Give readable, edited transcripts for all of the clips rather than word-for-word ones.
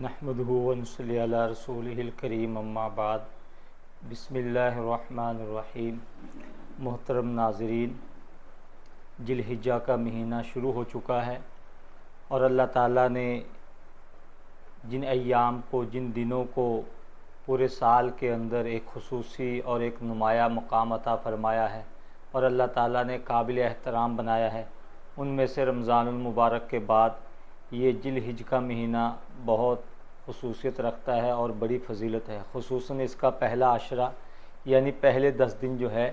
نحمدہ ونصلی علی رسولہ الکریم اما بعد بسم اللہ الرحمن الرحیم۔ محترم ناظرین، ذی الحجہ کا مہینہ شروع ہو چکا ہے اور اللہ تعالیٰ نے جن ایام کو، جن دنوں کو پورے سال کے اندر ایک خصوصی اور ایک نمایاں مقام عطا فرمایا ہے اور اللہ تعالیٰ نے قابل احترام بنایا ہے، ان میں سے رمضان المبارک کے بعد یہ ذی الحجہ کا مہینہ بہت خصوصیت رکھتا ہے اور بڑی فضیلت ہے۔ خصوصاً اس کا پہلا عشرہ یعنی پہلے 10 دن جو ہے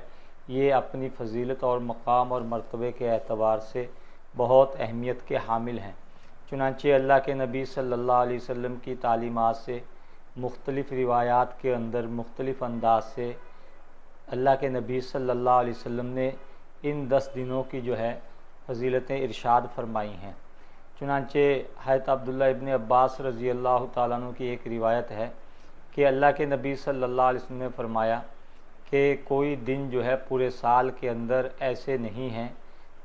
یہ اپنی فضیلت اور مقام اور مرتبے کے اعتبار سے بہت اہمیت کے حامل ہیں۔ چنانچہ اللہ کے نبی صلی اللہ علیہ وسلم کی تعلیمات سے مختلف روایات کے اندر مختلف انداز سے اللہ کے نبی صلی اللہ علیہ وسلم نے ان 10 دنوں کی جو ہے فضیلتیں ارشاد فرمائی ہیں۔ چنانچہ حضرت عبداللہ ابن عباس رضی اللہ تعالیٰ عنہ کی ایک روایت ہے کہ اللہ کے نبی صلی اللہ علیہ وسلم نے فرمایا کہ کوئی دن جو ہے پورے سال کے اندر ایسے نہیں ہیں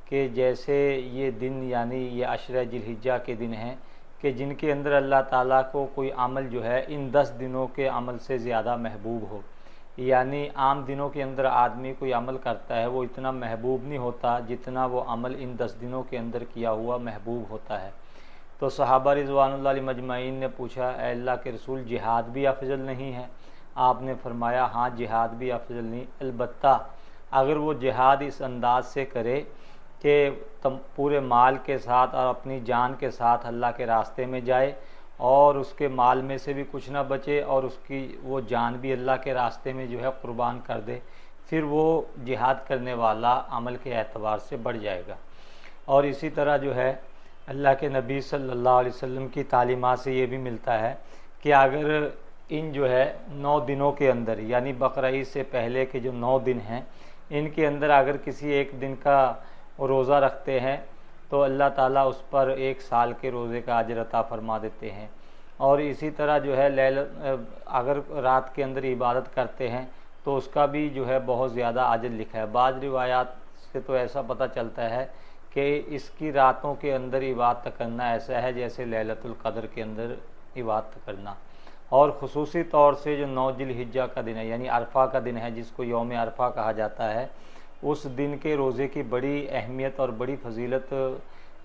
کہ جیسے یہ دن یعنی یہ عشرہ ذی الحجہ کے دن ہیں کہ جن کے اندر اللہ تعالیٰ کو کوئی عمل جو ہے ان 10 دنوں کے عمل سے زیادہ محبوب ہو۔ یعنی عام دنوں کے اندر آدمی کوئی عمل کرتا ہے وہ اتنا محبوب نہیں ہوتا جتنا وہ عمل ان 10 دنوں کے اندر کیا ہوا محبوب ہوتا ہے۔ تو صحابہ رضوان اللہ علیہ مجمعین نے پوچھا، اے اللہ کے رسول، جہاد بھی افضل نہیں ہے؟ آپ نے فرمایا ہاں، جہاد بھی افضل نہیں، البتہ اگر وہ جہاد اس انداز سے کرے کہ پورے مال کے ساتھ اور اپنی جان کے ساتھ اللہ کے راستے میں جائے اور اس کے مال میں سے بھی کچھ نہ بچے اور اس کی وہ جان بھی اللہ کے راستے میں جو ہے قربان کر دے، پھر وہ جہاد کرنے والا عمل کے اعتبار سے بڑھ جائے گا۔ اور اسی طرح جو ہے اللہ کے نبی صلی اللہ علیہ وسلم کی تعلیمات سے یہ بھی ملتا ہے کہ اگر ان جو ہے 9 دنوں کے اندر یعنی بقرہ عید سے پہلے کے جو 9 دن ہیں ان کے اندر اگر کسی ایک دن کا روزہ رکھتے ہیں تو اللہ تعالیٰ اس پر 1 سال کے روزے کا اجر عطا فرما دیتے ہیں۔ اور اسی طرح جو ہے اگر رات کے اندر عبادت کرتے ہیں تو اس کا بھی جو ہے بہت زیادہ اجر لکھا ہے۔ بعض روایات سے تو ایسا پتہ چلتا ہے کہ اس کی راتوں کے اندر عبادت کرنا ایسا ہے جیسے لیلۃ القدر کے اندر عبادت کرنا۔ اور خصوصی طور سے جو 9 ذی الحجہ کا دن ہے یعنی عرفہ کا دن ہے جس کو یوم عرفہ کہا جاتا ہے، اس دن کے روزے کی بڑی اہمیت اور بڑی فضیلت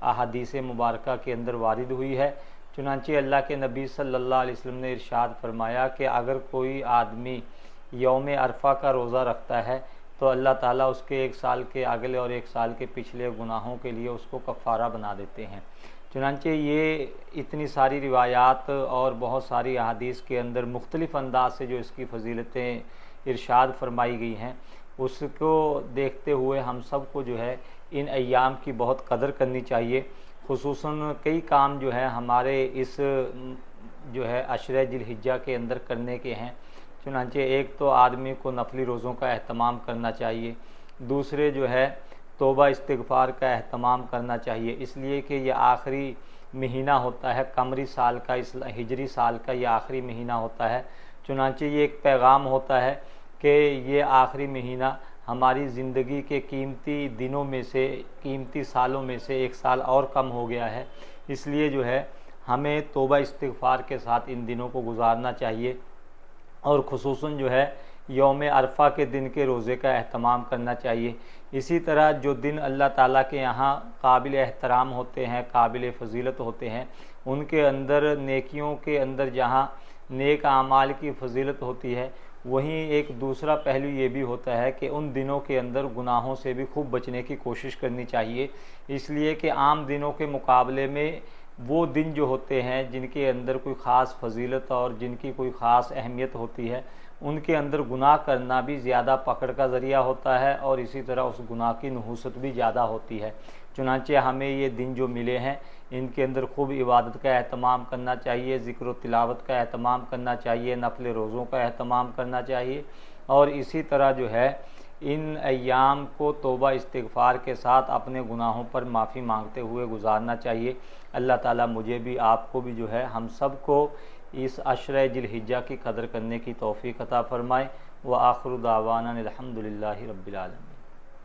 احادیث مبارکہ کے اندر وارد ہوئی ہے۔ چنانچہ اللہ کے نبی صلی اللہ علیہ وسلم نے ارشاد فرمایا کہ اگر کوئی آدمی یوم عرفہ کا روزہ رکھتا ہے تو اللہ تعالیٰ اس کے 1 سال کے اگلے اور 1 سال کے پچھلے گناہوں کے لیے اس کو کفارہ بنا دیتے ہیں۔ چنانچہ یہ اتنی ساری روایات اور بہت ساری احادیث کے اندر مختلف انداز سے جو اس کی فضیلتیں ارشاد فرمائی گئی ہیں، اس کو دیکھتے ہوئے ہم سب کو جو ہے ان ایام کی بہت قدر کرنی چاہیے۔ خصوصاً کئی کام جو ہے ہمارے اس جو ہے عشرہ ذی الحجہ کے اندر کرنے کے ہیں۔ چنانچہ ایک تو آدمی کو نفلی روزوں کا اہتمام کرنا چاہیے، دوسرے جو ہے توبہ استغفار کا اہتمام کرنا چاہیے، اس لیے کہ یہ آخری مہینہ ہوتا ہے قمری سال کا، ہجری سال کا یہ آخری مہینہ ہوتا ہے۔ چنانچہ یہ ایک پیغام ہوتا ہے کہ یہ آخری مہینہ ہماری زندگی کے قیمتی دنوں میں سے، قیمتی سالوں میں سے 1 سال اور کم ہو گیا ہے، اس لیے جو ہے ہمیں توبہ استغفار کے ساتھ ان دنوں کو گزارنا چاہیے اور خصوصاً جو ہے یوم عرفہ کے دن کے روزے کا اہتمام کرنا چاہیے۔ اسی طرح جو دن اللہ تعالیٰ کے یہاں قابل احترام ہوتے ہیں، قابل فضیلت ہوتے ہیں، ان کے اندر نیکیوں کے اندر جہاں نیک اعمال کی فضیلت ہوتی ہے، وہیں ایک دوسرا پہلو یہ بھی ہوتا ہے کہ ان دنوں کے اندر گناہوں سے بھی خوب بچنے کی کوشش کرنی چاہیے، اس لیے کہ عام دنوں کے مقابلے میں وہ دن جو ہوتے ہیں جن کے اندر کوئی خاص فضیلت اور جن کی کوئی خاص اہمیت ہوتی ہے، ان کے اندر گناہ کرنا بھی زیادہ پکڑ کا ذریعہ ہوتا ہے اور اسی طرح اس گناہ کی نحوست بھی زیادہ ہوتی ہے۔ چنانچہ ہمیں یہ دن جو ملے ہیں ان کے اندر خوب عبادت کا اہتمام کرنا چاہیے، ذکر و تلاوت کا اہتمام کرنا چاہیے، نفل روزوں کا اہتمام کرنا چاہیے اور اسی طرح جو ہے ان ایام کو توبہ استغفار کے ساتھ اپنے گناہوں پر معافی مانگتے ہوئے گزارنا چاہیے۔ اللہ تعالیٰ مجھے بھی، آپ کو بھی جو ہے ہم سب کو اس عشرہ ذی الحجہ کی قدر کرنے کی توفیق عطا فرمائے۔ وآخر دعوانا الحمد للہ رب العالمین۔